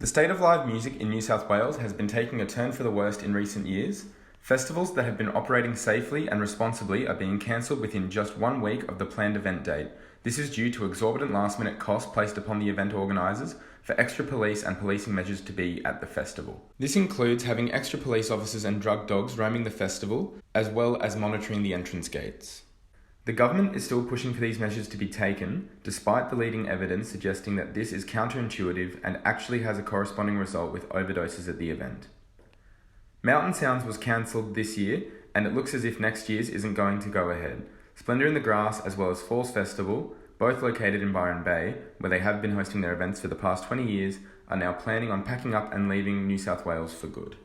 The state of live music in New South Wales has been taking a turn for the worst in recent years. Festivals that have been operating safely and responsibly are being cancelled within just 1 week of the planned event date. This is due to exorbitant last-minute costs placed upon the event organisers for extra police and policing measures to be at the festival. This includes having extra police officers and drug dogs roaming the festival, as well as monitoring the entrance gates. The government is still pushing for these measures to be taken, despite the leading evidence suggesting that this is counterintuitive and actually has a corresponding result with overdoses at the event. Mountain Sounds was cancelled this year, and it looks as if next year's isn't going to go ahead. Splendour in the Grass, as well as Falls Festival, both located in Byron Bay, where they have been hosting their events for the past 20 years, are now planning on packing up and leaving New South Wales for good.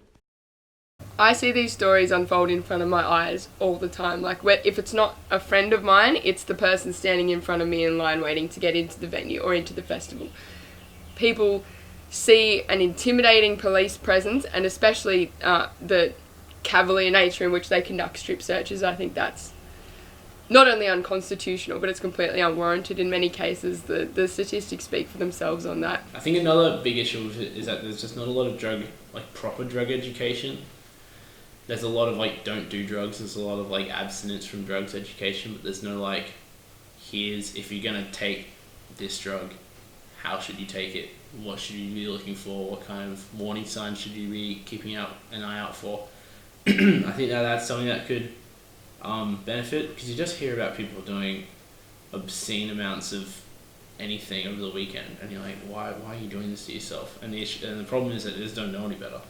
I see these stories unfold in front of my eyes all the time. If it's not a friend of mine, it's the person standing in front of me in line waiting to get into the venue or into the festival. People see an intimidating police presence, and especially the cavalier nature in which they conduct strip searches. I think that's not only unconstitutional, but it's completely unwarranted in many cases. The statistics speak for themselves on that. I think another big issue is that there's just not a lot of proper drug education. There's a lot of don't do drugs, there's a lot of abstinence from drugs education, but there's no here's, if you're going to take this drug, how should you take it? What should you be looking for? What kind of warning signs should you be keeping an eye out for? I think that's something that could benefit, because you just hear about people doing obscene amounts of anything over the weekend, and you're like, why are you doing this to yourself? And the problem is that they just don't know any better.